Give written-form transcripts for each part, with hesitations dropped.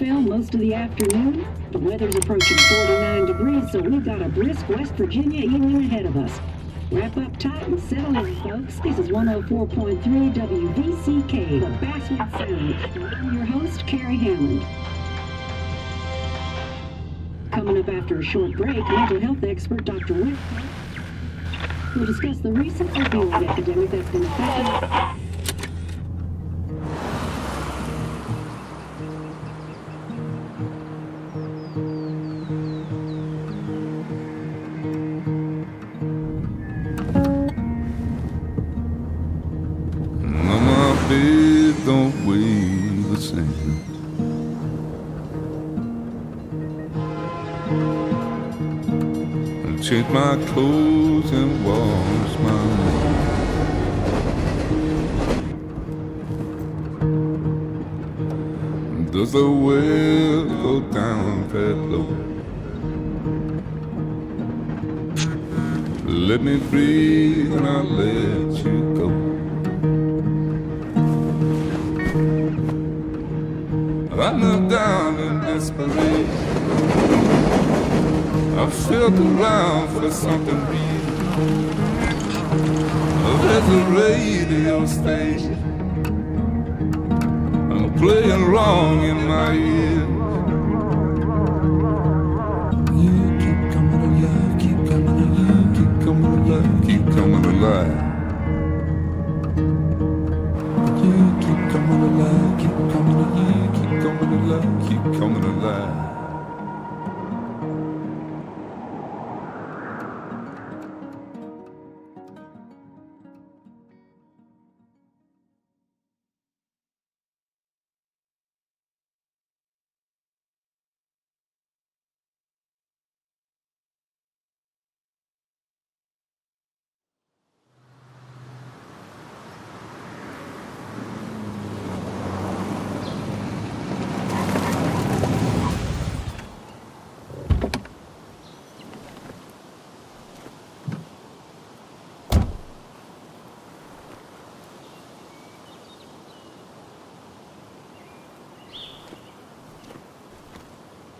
film most of the afternoon. The weather's approaching 49 degrees, so we've got a brisk West Virginia evening ahead of us. Wrap up tight and settle in, folks. This is 104.3 WVCK, the Basswood Sound. And I'm your host, Carrie Hammond. Coming up after a short break, mental health expert Dr. Rick will discuss the recent opioid epidemic that's been affecting... Don't weigh the same. And change my clothes and wash my hands. Does the well go down that low? Let me breathe and I'll let you go. I knelt down in desperation. I felt around for something real. There's a radio station playing wrong in my ear. You keep coming alive, keep coming alive, keep coming alive, keep coming alive. You keep coming alive, keep coming alive, keep coming alive, keep coming alive.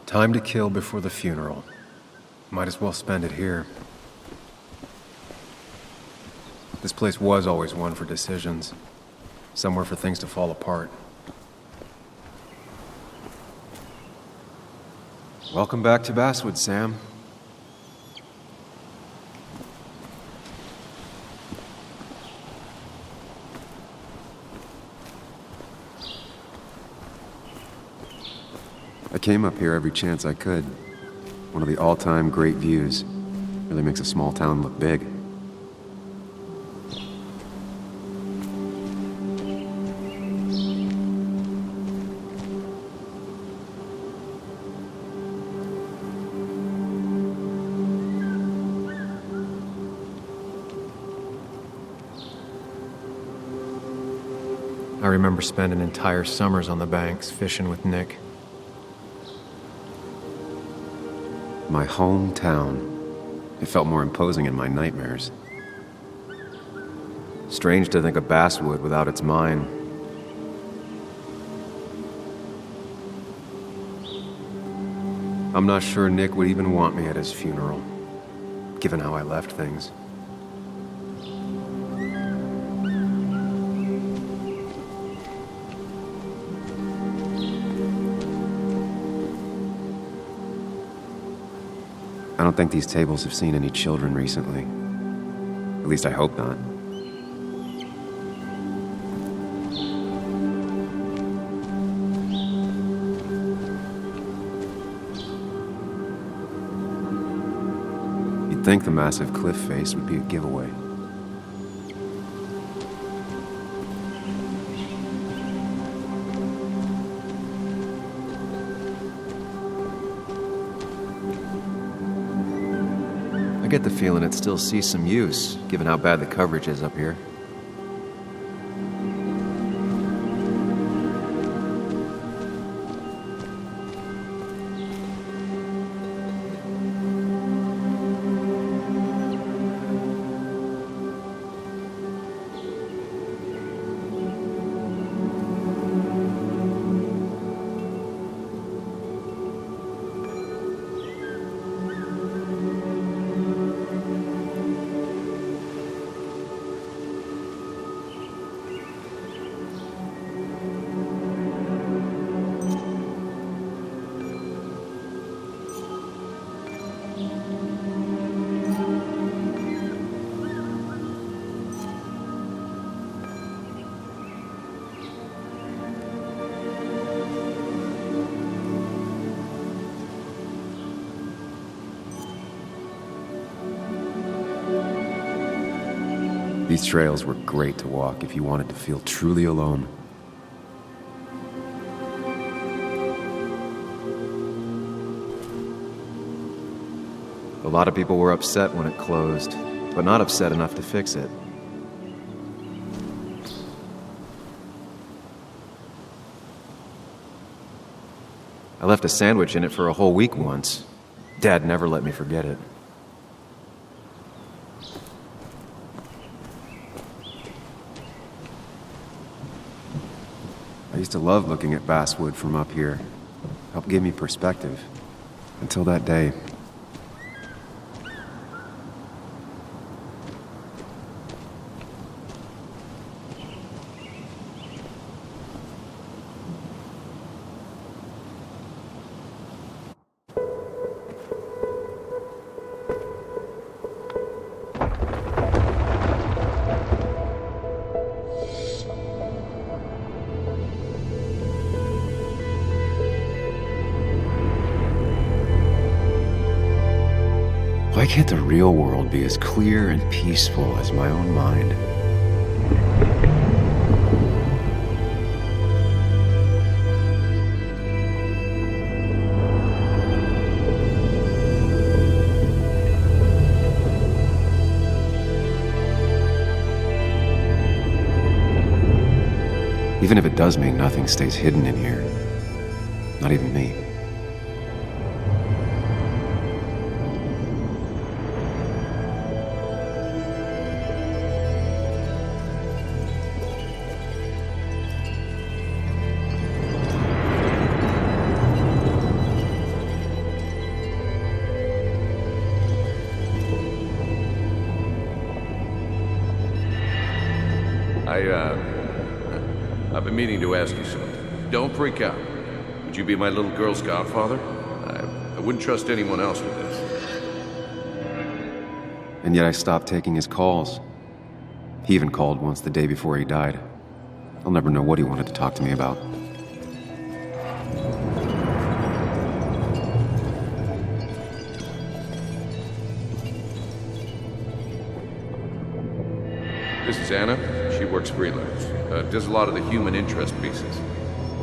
Time to kill before the funeral. Might as well spend it here. This place was always one for decisions. Somewhere for things to fall apart. Welcome back to Basswood, Sam. I came up here every chance I could. One of the all-time great views. Really makes a small town look big. I remember spending entire summers on the banks fishing with Nick. My hometown. It felt more imposing in my nightmares. Strange to think of Basswood without its mine. I'm not sure Nick would even want me at his funeral, given how I left things. I don't think these tables have seen any children recently. At least I hope not. You'd think the massive cliff face would be a giveaway. I get the feeling it still sees some use, given how bad the coverage is up here. These trails were great to walk if you wanted to feel truly alone. A lot of people were upset when it closed, but not upset enough to fix it. I left a sandwich in it for a whole week once. Dad never let me forget it. I used to love looking at Basswood from up here. Helped give me perspective. Until that day. Why can't the real world be as clear and peaceful as my own mind? Even if it does mean nothing stays hidden in here. Not even me. I've been meaning to ask you something. Don't freak out. Would you be my little girl's godfather? I wouldn't trust anyone else with this. And yet I stopped taking his calls. He even called once the day before he died. I'll never know what he wanted to talk to me about. This is Anna. She works freelance. Does a lot of the human interest pieces.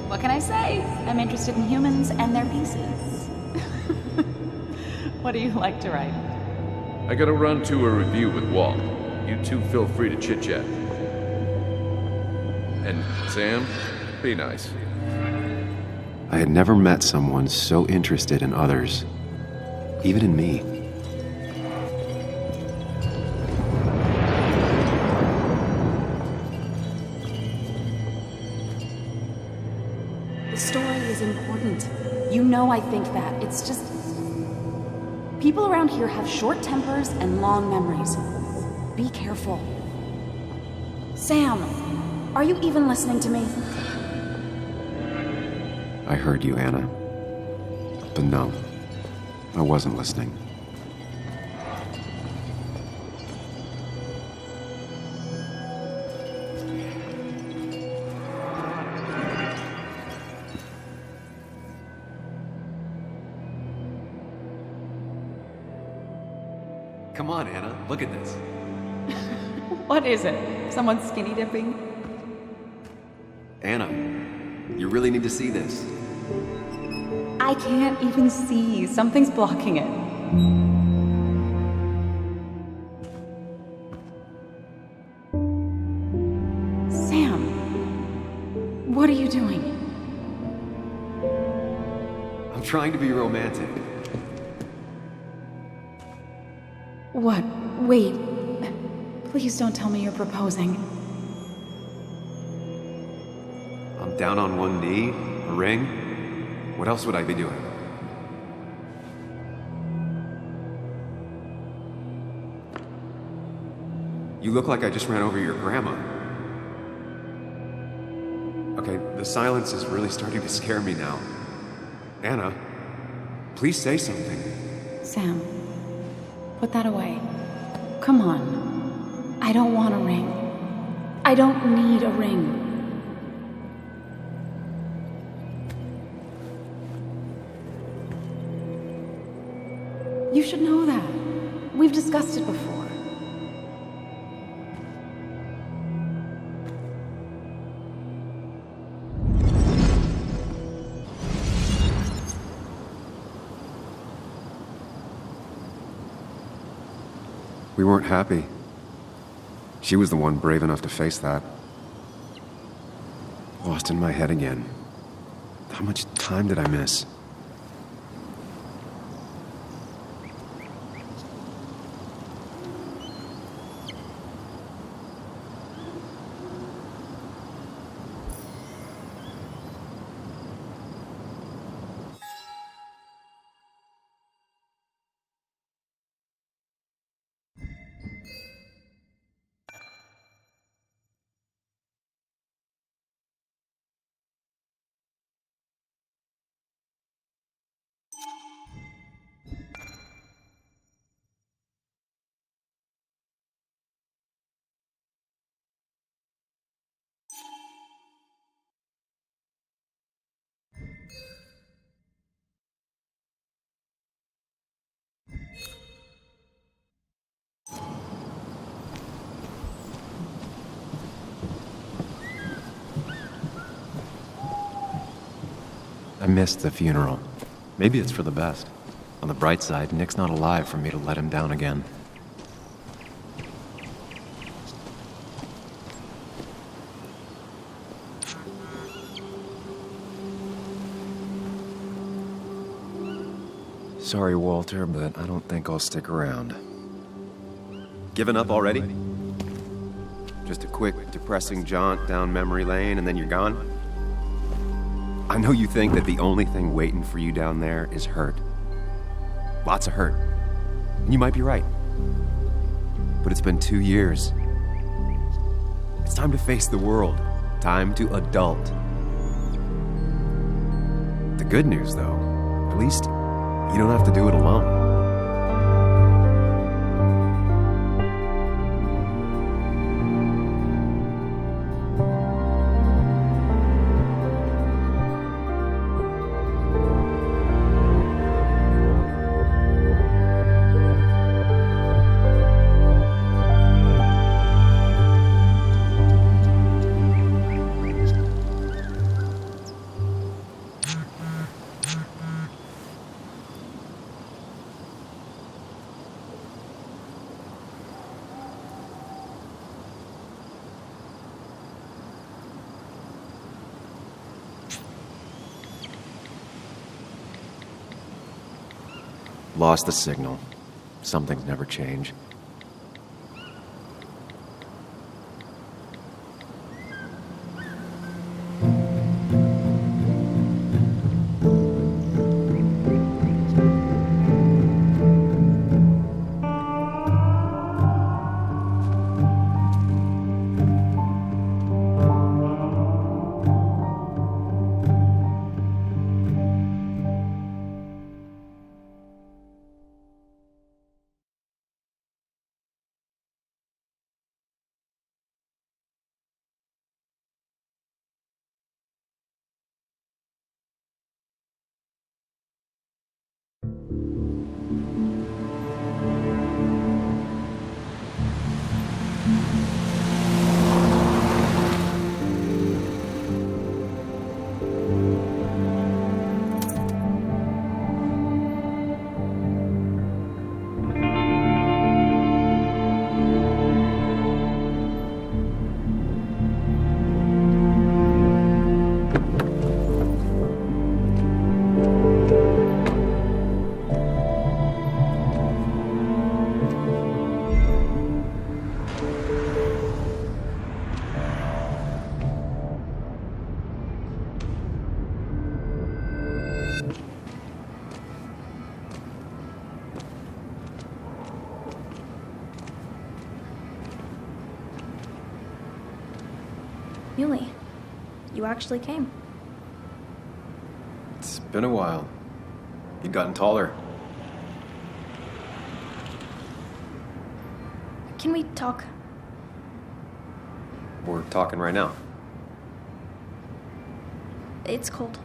What can I say? I'm interested in humans and their pieces. What do you like to write? I gotta run to a review with Walt. You two feel free to chit-chat. And Sam, be nice. I had never met someone so interested in others, even in me. The story is important. You know I think that. It's just... people around here have short tempers and long memories. Be careful. Sam, are you even listening to me? I heard you, Anna. But no, I wasn't listening. Come on, Anna, look at this. What is it? Someone skinny dipping? Anna, you really need to see this. I can't even see. Something's blocking it. Sam, what are you doing? I'm trying to be romantic. What? Wait. Please don't tell me you're proposing. I'm down on one knee, a ring. What else would I be doing? You look like I just ran over your grandma. Okay, the silence is really starting to scare me now. Anna, please say something. Sam, put that away. Come on. I don't want a ring. I don't need a ring. You should know that. We've discussed it before. We weren't happy. She was the one brave enough to face that. Lost in my head again. How much time did I miss? I missed the funeral. Maybe it's for the best. On the bright side, Nick's not alive for me to let him down again. Sorry, Walter, but I don't think I'll stick around. Given up already? Just a quick, depressing jaunt down memory lane and then you're gone? I know you think that the only thing waiting for you down there is hurt. Lots of hurt. And you might be right. But it's been 2 years. It's time to face the world. Time to adult. The good news, though, at least you don't have to do it alone. Lost the signal. Some things never change. Yuli, you actually came. It's been a while. You've gotten taller. Can we talk? We're talking right now. It's cold.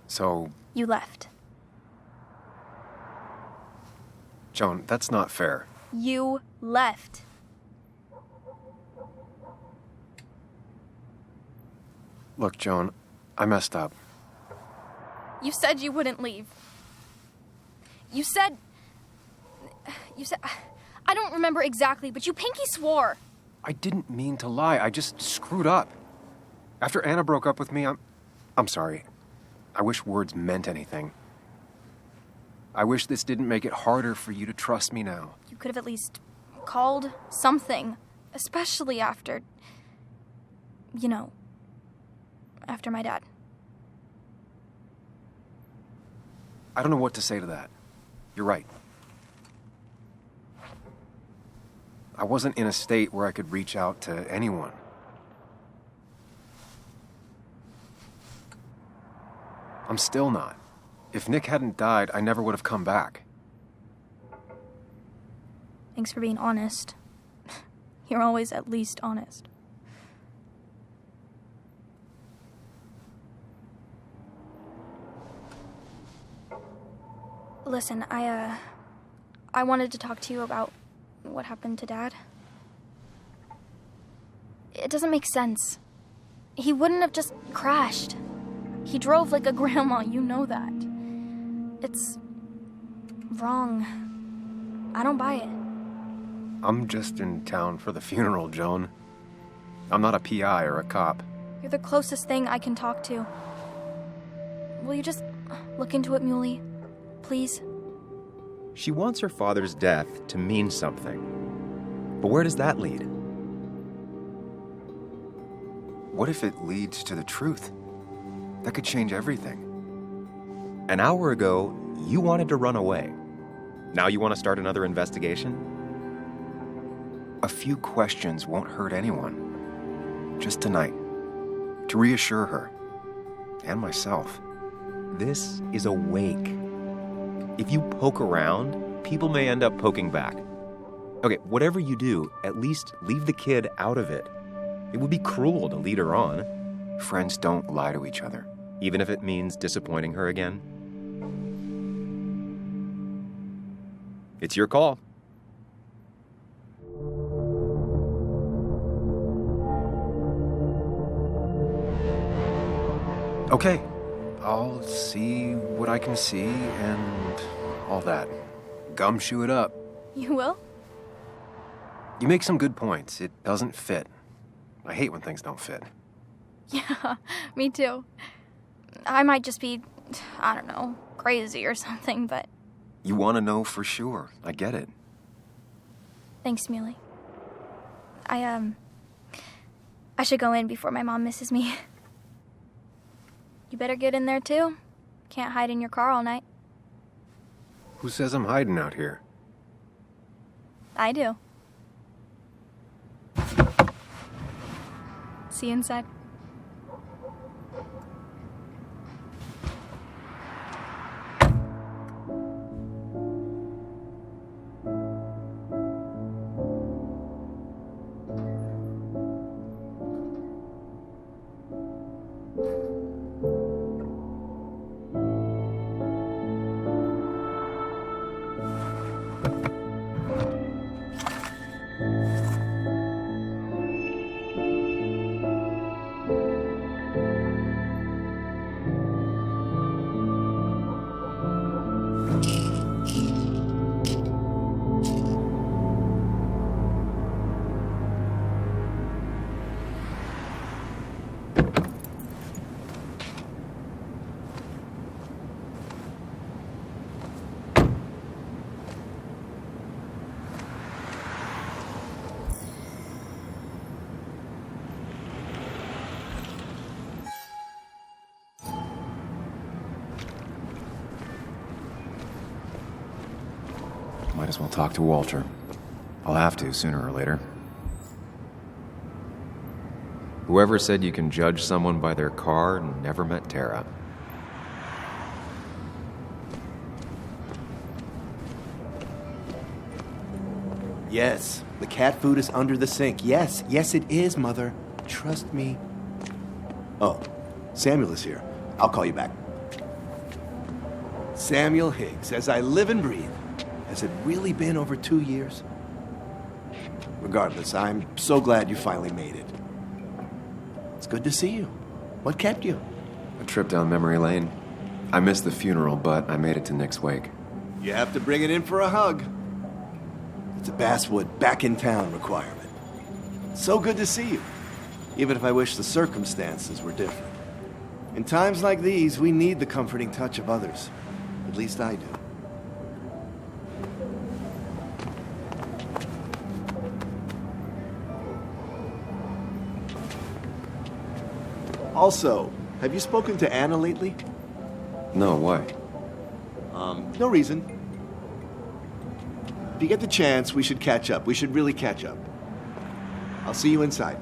So, You left. Joan, that's not fair. You left. Look, Joan, I messed up. You said you wouldn't leave. You said... I don't remember exactly, but you pinky swore. I didn't mean to lie. I just screwed up. After Anna broke up with me, I'm sorry. I wish words meant anything. I wish this didn't make it harder for you to trust me now. You could have at least called something, especially after... you know, after my dad. I don't know what to say to that. You're right. I wasn't in a state where I could reach out to anyone. I'm still not. If Nick hadn't died, I never would have come back. Thanks for being honest. You're always at least honest. Listen, I wanted to talk to you about what happened to Dad. It doesn't make sense. He wouldn't have just crashed. He drove like a grandma, you know that. It's wrong. I don't buy it. I'm just in town for the funeral, Joan. I'm not a PI or a cop. You're the closest thing I can talk to. Will you just look into it, Muley? Please? She wants her father's death to mean something. But where does that lead? What if it leads to the truth? That could change everything. An hour ago, you wanted to run away. Now you want to start another investigation? A few questions won't hurt anyone. Just tonight. To reassure her. And myself. This is a wake. If you poke around, people may end up poking back. Okay, whatever you do, at least leave the kid out of it. It would be cruel to lead her on. Friends don't lie to each other, even if it means disappointing her again. It's your call. Okay, I'll see what I can see and all that. Gumshoe it up. You will? You make some good points. It doesn't fit. I hate when things don't fit. Yeah, me too. I might just be, I don't know, crazy or something, but... You want to know for sure. I get it. Thanks, Muley. I should go in before my mom misses me. You better get in there, too. Can't hide in your car all night. Who says I'm hiding out here? I do. See you inside. Might as well talk to Walter. I'll have to sooner or later. Whoever said you can judge someone by their car never met Tara. Yes, the cat food is under the sink. Yes, yes it is, Mother. Trust me. Oh, Samuel is here. I'll call you back. Samuel Higgs, as I live and breathe. Has it really been over 2 years? Regardless, I'm so glad you finally made it. It's good to see you. What kept you? A trip down memory lane. I missed the funeral, but I made it to Nick's wake. You have to bring it in for a hug. It's a Basswood back in town requirement. So good to see you, even if I wish the circumstances were different. In times like these, we need the comforting touch of others. At least I do. Also, have you spoken to Anna lately? No, why? No reason. If you get the chance, we should catch up. We should really catch up. I'll see you inside.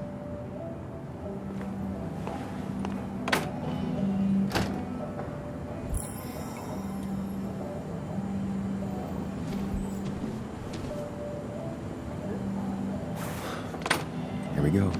Here we go.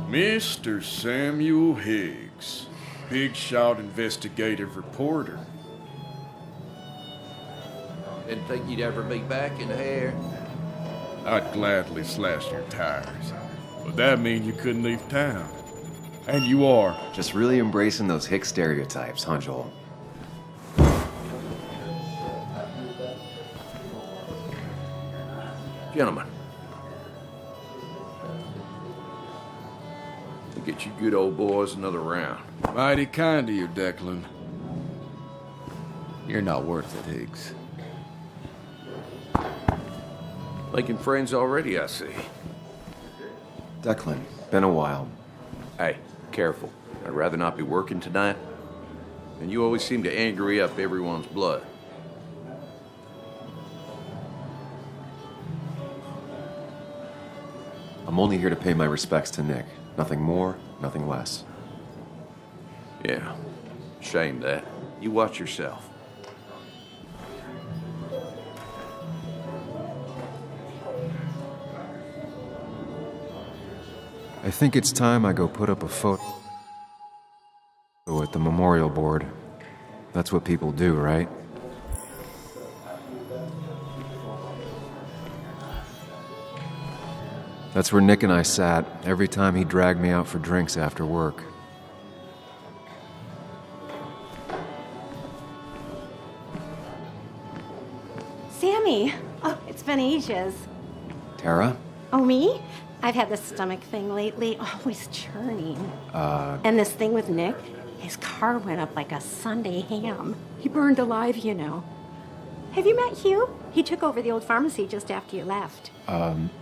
Mr. Samuel Higgs, big shot investigative reporter. Didn't think you'd ever be back in here. I'd gladly slash your tires, but that mean you couldn't leave town. And you are. Just really embracing those Hicks stereotypes, huh, Joel? Gentlemen. We'll get you good old boys another round. Mighty kind of you, Declan. You're not worth it, Higgs. Making friends already, I see. Declan, been a while. Hey, careful. I'd rather not be working tonight. And you always seem to angry up everyone's blood. I'm only here to pay my respects to Nick. Nothing more, nothing less. Yeah, shame that. You watch yourself. I think it's time I go put up a photo at the memorial board. That's what people do, right? That's where Nick and I sat every time he dragged me out for drinks after work. Sammy! Oh, it's been ages. Tara? Oh, me? I've had this stomach thing lately, always churning. And this thing with Nick, his car went up like a Sunday ham. He burned alive, you know. Have you met Hugh? He took over the old pharmacy just after you left.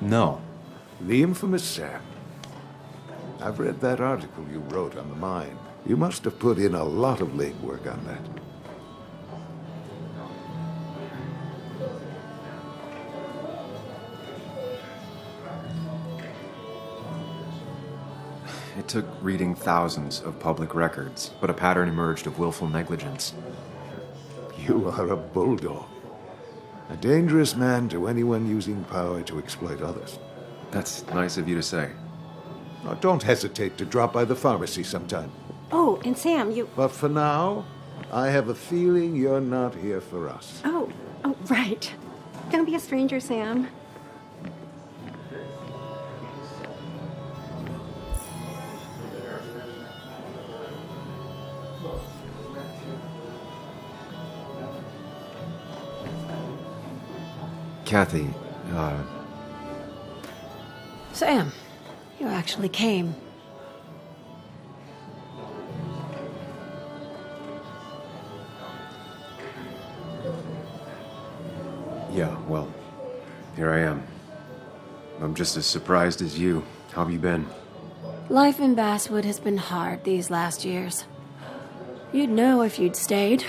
No. The infamous Sam. I've read that article you wrote on the mine. You must have put in a lot of legwork on that. It took reading thousands of public records, but a pattern emerged of willful negligence. You are a bulldog. A dangerous man to anyone using power to exploit others. That's nice of you to say. Now, don't hesitate to drop by the pharmacy sometime. Oh, and Sam, you... But for now, I have a feeling you're not here for us. Oh, right. Don't be a stranger, Sam. Kathy, Sam, you actually came. yeah, well, here I am. I'm just as surprised as you. How have you been? Life in Basswood has been hard these last years. You'd know if you'd stayed.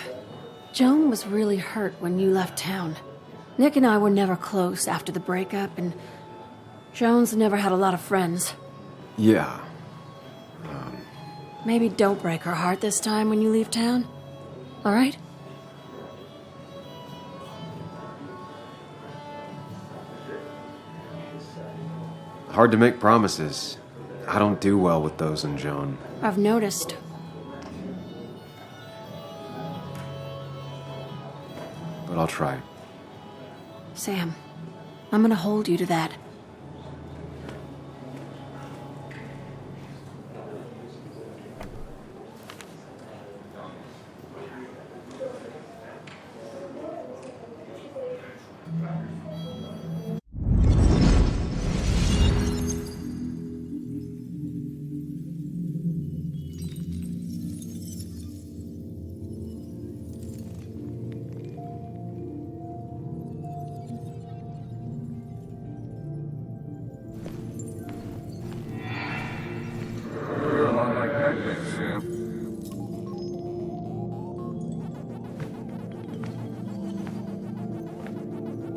Joan was really hurt when you left town. Nick and I were never close after the breakup, and Joan's never had a lot of friends. Yeah. Maybe don't break her heart this time when you leave town. All right? Hard to make promises. I don't do well with those in Joan. I've noticed. But I'll try. Sam, I'm gonna hold you to that.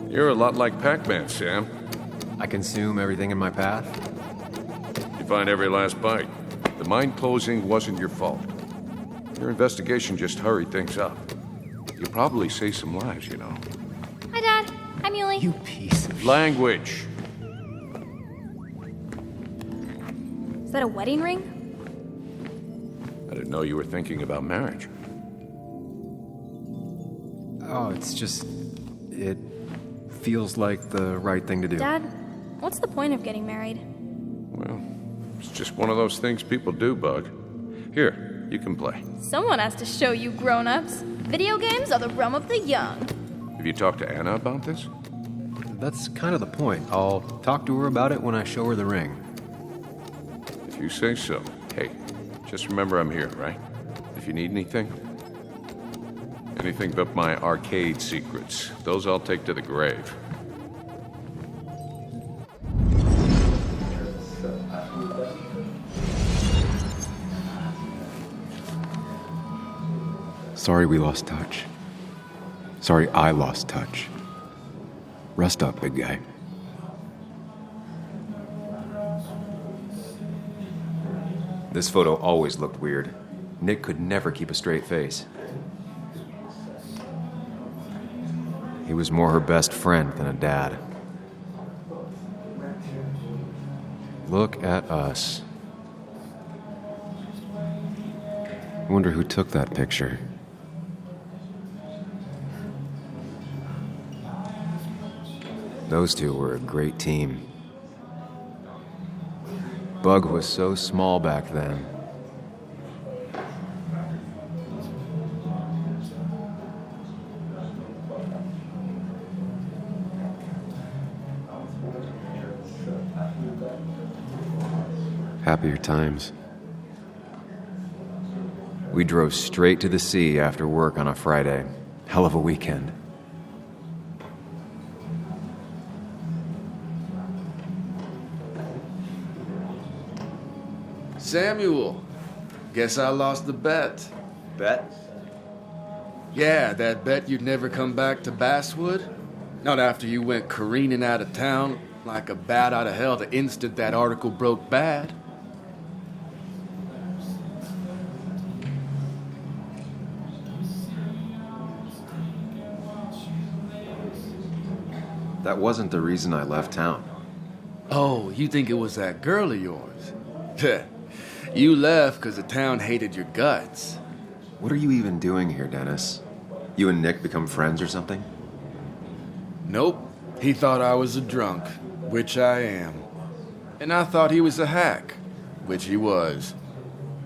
You're a lot like Pac-Man, Sam. I consume everything in my path. You find every last bite. The mine closing wasn't your fault. Your investigation just hurried things up. You'll probably save some lives, you know. Hi, Dad. Hi, Muley. You piece of Language. Is that a wedding ring? I didn't know you were thinking about marriage. Oh, it's just... It feels like the right thing to do. Dad, what's the point of getting married? Well, it's just one of those things people do, Bug. Here, you can play. Someone has to show you grown-ups. Video games are the realm of the young. Have you talked to Anna about this? That's kind of the point. I'll talk to her about it when I show her the ring. If you say so. Hey, just remember I'm here, right? If you need anything. Anything but my arcade secrets. Those I'll take to the grave. Sorry we lost touch. Sorry I lost touch. Rest up, big guy. This photo always looked weird. Nick could never keep a straight face. He was more her best friend than a dad. Look at us. I wonder who took that picture. Those two were a great team. Bug was so small back then. Happier times. We drove straight to the sea after work on a Friday. Hell of a weekend. Samuel, guess I lost the bet. Bet? Yeah, that bet you'd never come back to Basswood. Not after you went careening out of town like a bat out of hell the instant that article broke bad. That wasn't the reason I left town. Oh, you think it was that girl of yours? You left because the town hated your guts. What are you even doing here, Dennis? You and Nick become friends or something? Nope. He thought I was a drunk, which I am. And I thought he was a hack, which he was.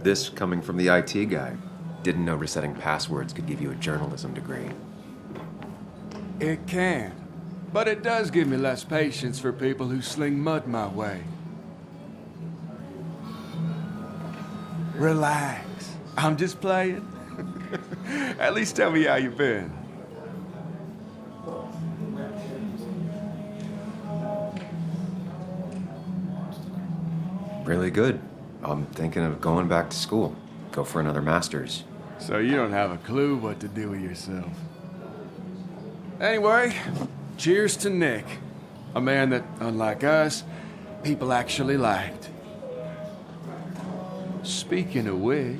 This coming from the IT guy. Didn't know resetting passwords could give you a journalism degree. It can. But it does give me less patience for people who sling mud my way. Relax. I'm just playing. At least tell me how you been. Really good. I'm thinking of going back to school. Go for another master's. So you don't have a clue what to do with yourself. Anyway, cheers to Nick. A man that, unlike us, people actually liked. Speaking of which...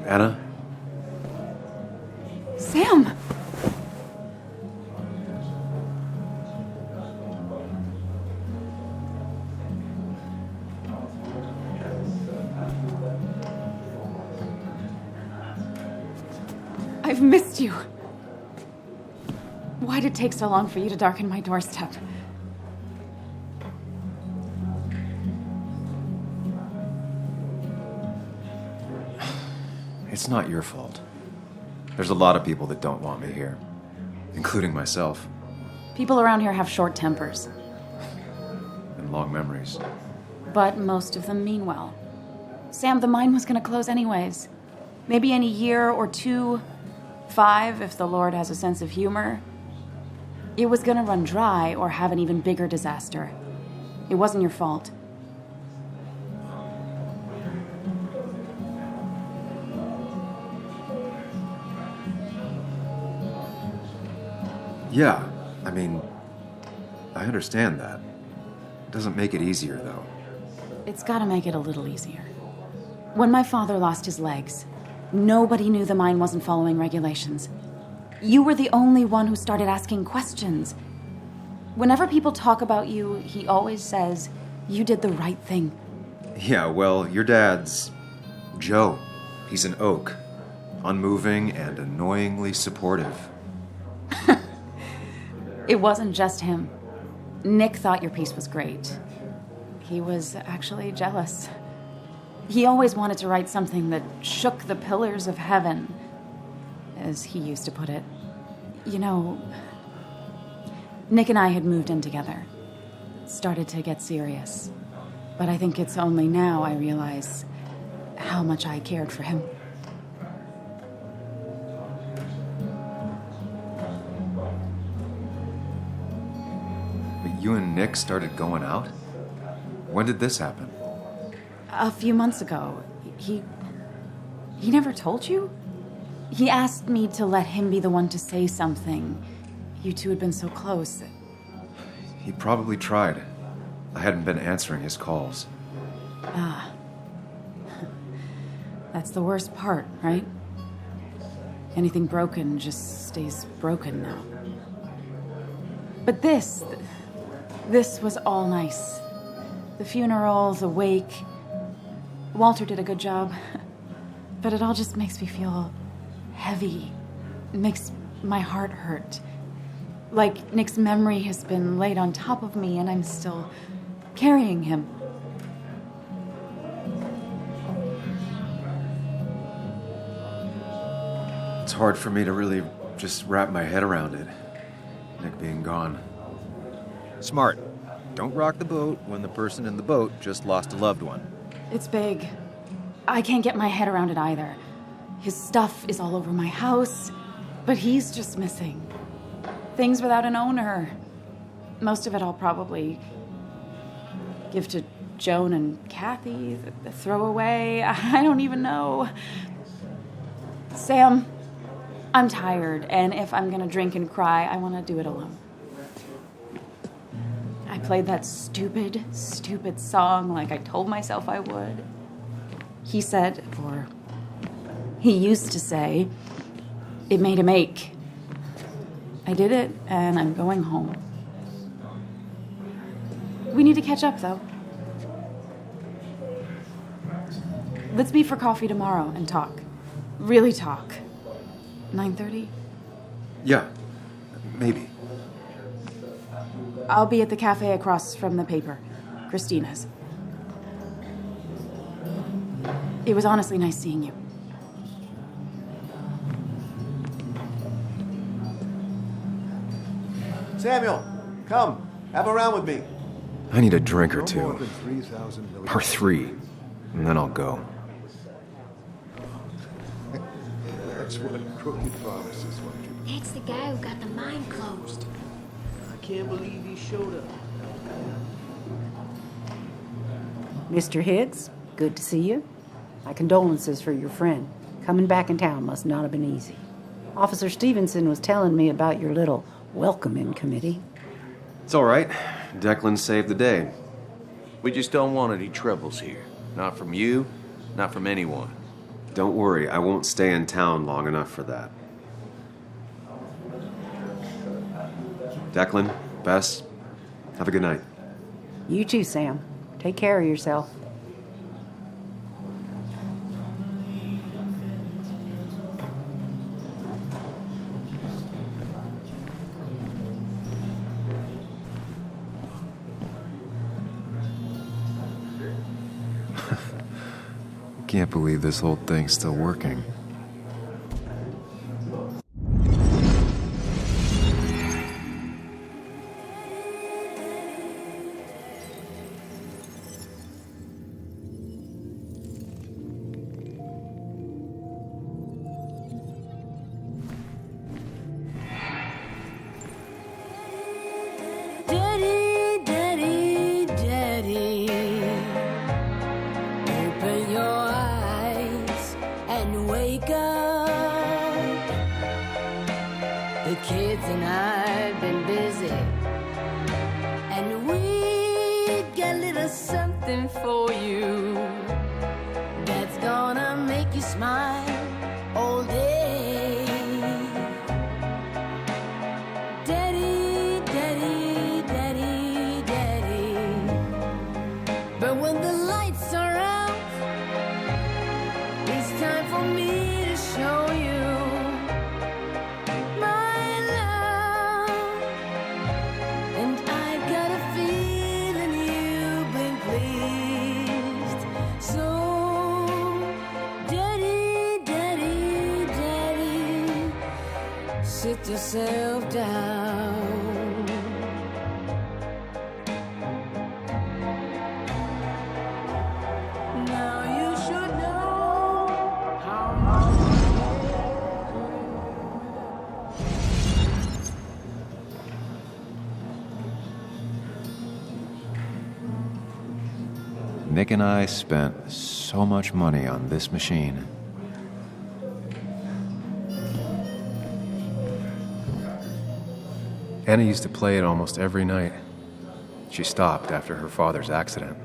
Anna? Sam! I've missed you. Why'd it take so long for you to darken my doorstep? It's not your fault. There's a lot of people that don't want me here, including myself. People around here have short tempers. And long memories. But most of them mean well. Sam, the mine was gonna close anyways. Maybe in a year or 2, 5, if the Lord has a sense of humor. It was gonna run dry or have an even bigger disaster. It wasn't your fault. Yeah, I mean, I understand that. It doesn't make it easier, though. It's gotta make it a little easier. When my father lost his legs, nobody knew the mine wasn't following regulations. You were the only one who started asking questions. Whenever people talk about you, he always says, you did the right thing. Yeah, well, your dad's Joe. He's an oak. Unmoving and annoyingly supportive. It wasn't just him. Nick thought your piece was great. He was actually jealous. He always wanted to write something that shook the pillars of heaven, as he used to put it. You know, Nick and I had moved in together. Started to get serious. But I think it's only now I realize how much I cared for him. You and Nick started going out? When did this happen? A few months ago. He never told you? He asked me to let him be the one to say something. You two had been so close. He probably tried. I hadn't been answering his calls. Ah. That's the worst part, right? Anything broken just stays broken now. But this This was all nice. The funeral, the wake. Walter did a good job. But it all just makes me feel heavy. It makes my heart hurt. Like Nick's memory has been laid on top of me and I'm still carrying him. It's hard for me to really just wrap my head around it. Nick being gone. Smart. Don't rock the boat when the person in the boat just lost a loved one. It's big. I can't get my head around it either. His stuff is all over my house, but he's just missing. Things without an owner. Most of it I'll probably give to Joan and Kathy, the throwaway. I don't even know. Sam, I'm tired, and if I'm gonna drink and cry, I want to do it alone. I played that stupid song like I told myself I would. He said, or he used to say, it made him ache. I did it, and I'm going home. We need to catch up, though. Let's meet for coffee tomorrow and talk. Really talk. 9:30? Yeah, maybe. I'll be at the cafe across from the paper. Christina's. It was honestly nice seeing you. Samuel, come. Have a round with me. I need a drink or No two. more than 3,000 million. Or 3. And then I'll go. That's what crooked promises want you. That's the guy who got the mine closed. I can't believe he showed up. Mr. Higgs, good to see you. My condolences for your friend. Coming back in town must not have been easy. Officer Stevenson was telling me about your little welcoming committee. It's all right. Declan saved the day. We just don't want any troubles here. Not from you, not from anyone. Don't worry, I won't stay in town long enough for that. Declan, Bess, have a good night. You too, Sam. Take care of yourself. Can't believe this whole thing's still working. Daddy, daddy, daddy, open your eyes and wake up. The kids and I've been busy, and we got a little something for you that's gonna make you smile all day. Daddy, daddy, daddy, daddy. But when the lights are out, it's time for me to show you my love. And I got a feeling you've been pleased. So, daddy, daddy, daddy, sit yourself down. Now you should know how much. Nick and I spent so much money on this machine. Anna used to play it almost every night. She stopped after her father's accident.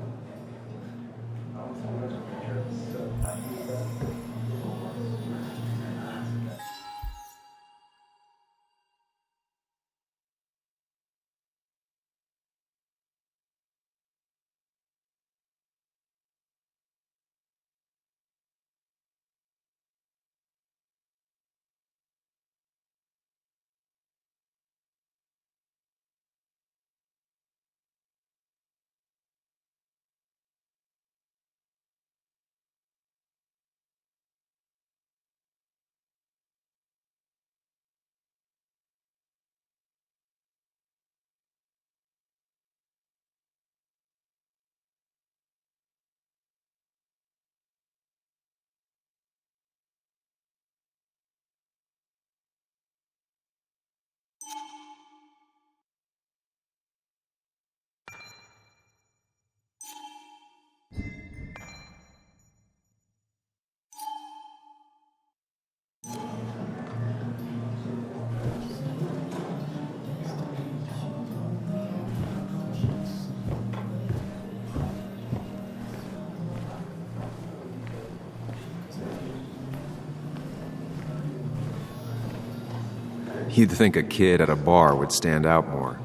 You'd think a kid at a bar would stand out more.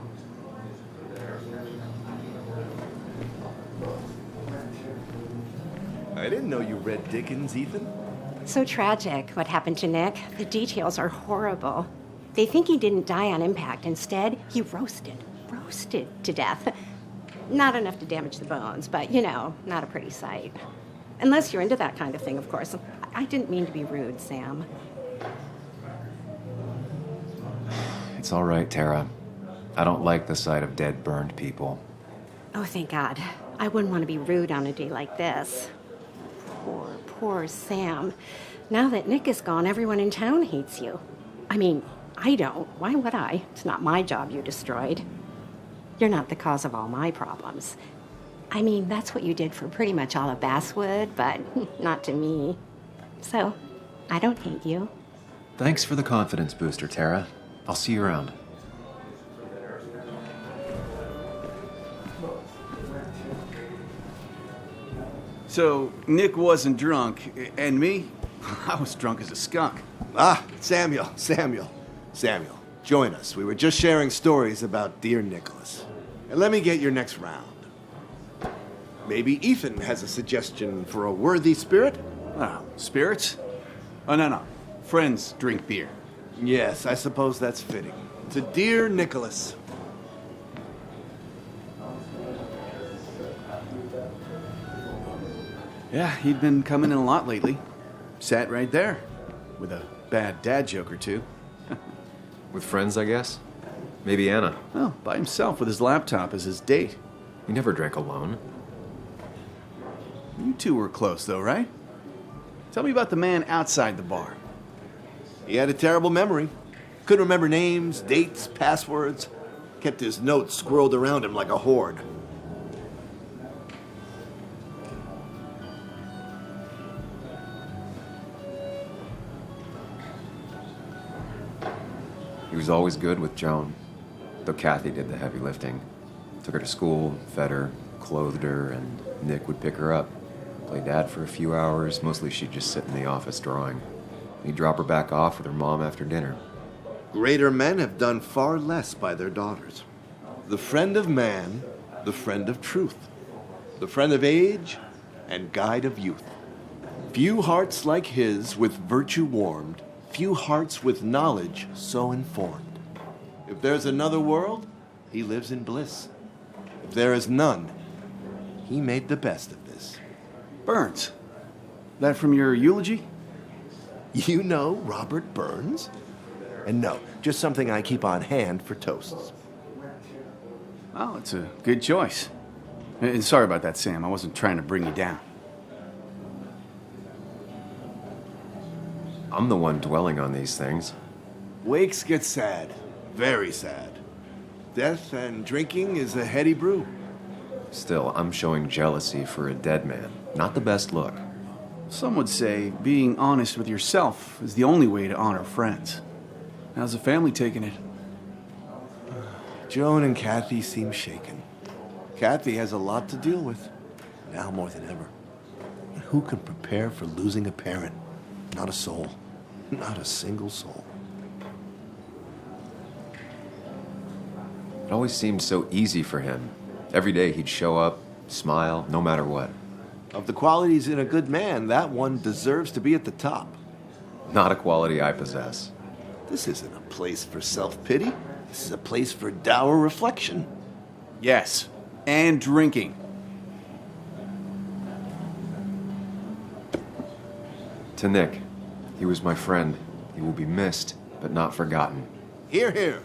I didn't know you read Dickens, Ethan. So tragic what happened to Nick. The details are horrible. They think he didn't die on impact. Instead, he roasted to death. Not enough to damage the bones, but, not a pretty sight. Unless you're into that kind of thing, of course. I didn't mean to be rude, Sam. It's all right, Tara. I don't like the sight of dead, burned people. Oh, thank God. I wouldn't want to be rude on a day like this. Poor Sam. Now that Nick is gone, everyone in town hates you. I mean, I don't. Why would I? It's not my job you destroyed. You're not the cause of all my problems. I mean, that's what you did for pretty much all of Basswood, but not to me. So, I don't hate you. Thanks for the confidence booster, Tara. I'll see you around. So, Nick wasn't drunk, and me? I was drunk as a skunk. Ah, Samuel. Join us. We were just sharing stories about dear Nicholas. And let me get your next round. Maybe Ethan has a suggestion for a worthy spirit? Oh, spirits? Oh, no. Friends drink beer. Yes, I suppose that's fitting. To dear Nicholas. Yeah, he'd been coming in a lot lately. Sat right there. With a bad dad joke or two. With friends, I guess? Maybe Anna. Well, by himself with his laptop as his date. He never drank alone. You two were close, though, right? Tell me about the man outside the bar. He had a terrible memory. Couldn't remember names, dates, passwords. Kept his notes squirreled around him like a hoard. He was always good with Joan, though Kathy did the heavy lifting. Took her to school, fed her, clothed her, and Nick would pick her up. Play dad for a few hours. Mostly she'd just sit in the office drawing. He'd drop her back off with her mom after dinner. Greater men have done far less by their daughters. The friend of man, the friend of truth. The friend of age, and guide of youth. Few hearts like his with virtue warmed, few hearts with knowledge so informed. If there's another world, he lives in bliss. If there is none, he made the best of this. Burns. That from your eulogy? You know Robert Burns? And no, just something I keep on hand for toasts. Well, it's a good choice. And sorry about that, Sam. I wasn't trying to bring you down. I'm the one dwelling on these things. Wakes get sad. Very sad. Death and drinking is a heady brew. Still, I'm showing jealousy for a dead man. Not the best look. Some would say being honest with yourself is the only way to honor friends. How's the family taking it? Joan and Kathy seem shaken. Kathy has a lot to deal with, now more than ever. And who can prepare for losing a parent? Not a soul. Not a single soul. It always seemed so easy for him. Every day he'd show up, smile, no matter what. Of the qualities in a good man, that one deserves to be at the top. Not a quality I possess. This isn't a place for self-pity. This is a place for dour reflection. Yes, and drinking. To Nick, he was my friend. He will be missed, but not forgotten. Hear, hear.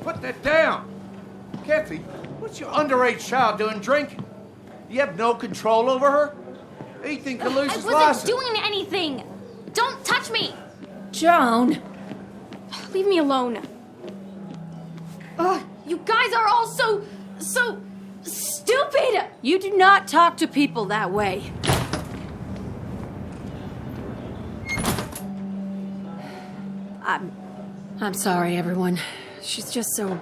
Put that down. Kathy, what's your underage child doing drinking? You have no control over her? Ethan can lose his I license. wasn't doing anything. Don't touch me. Joan. Leave me alone. Ugh, you guys are all so stupid. You do not talk to people that way. I'm sorry, everyone. She's just so...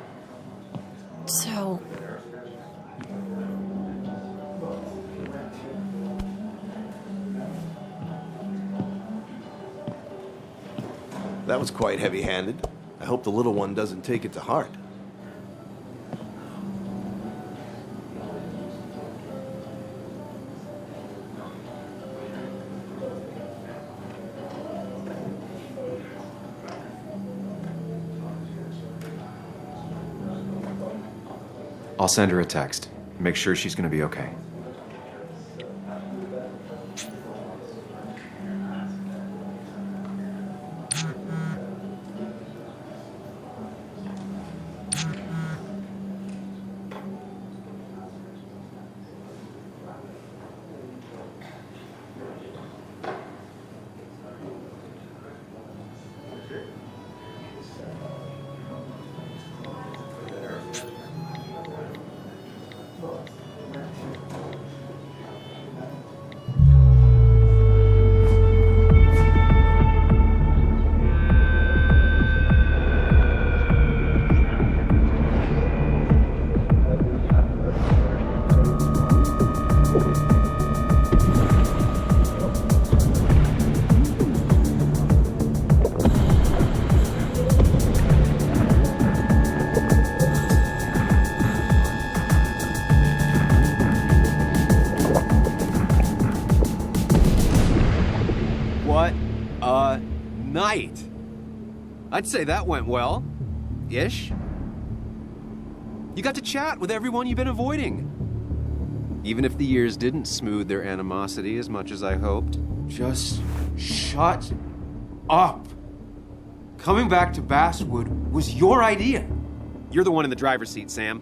That was quite heavy-handed. I hope the little one doesn't take it to heart. I'll send her a text. Make sure she's gonna be okay. Night. I'd say that went well. Ish. You got to chat with everyone you've been avoiding. Even if the years didn't smooth their animosity as much as I hoped. Just shut up. Coming back to Basswood was your idea. You're the one in the driver's seat, Sam.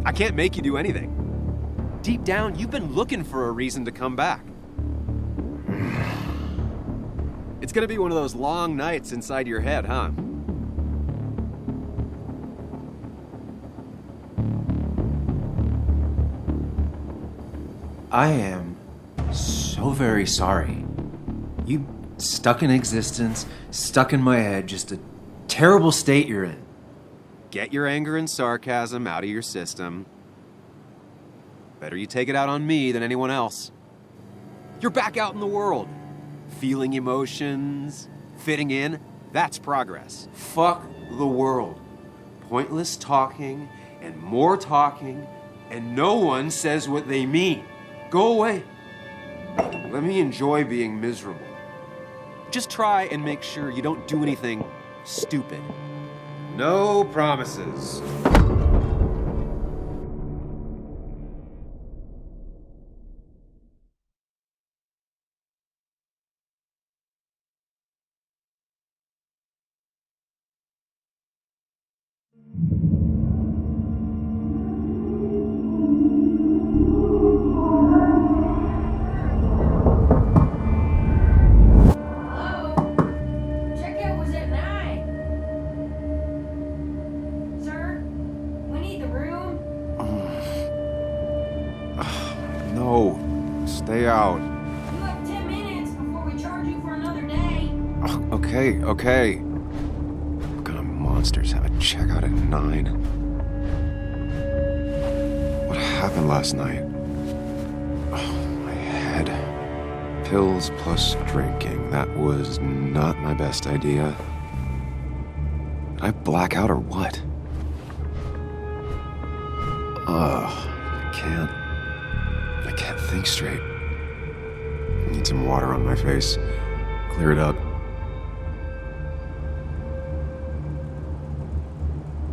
I can't make you do anything. Deep down, you've been looking for a reason to come back. It's gonna be one of those long nights inside your head, huh? I am so very sorry. You stuck in existence, stuck in my head, just a terrible state you're in. Get your anger and sarcasm out of your system. Better you take it out on me than anyone else. You're back out in the world. Feeling emotions, fitting in, that's progress. Fuck the world. Pointless talking and more talking, and no one says what they mean. Go away. Let me enjoy being miserable. Just try and make sure you don't do anything stupid. No promises. Stay out. You have 10 minutes before we charge you for another day. Okay. What kind of monsters have a checkout at 9? What happened last night? Oh, my head. Pills plus drinking. That was not my best idea. Did I black out or what? I can't think straight. I need some water on my face. Clear it up.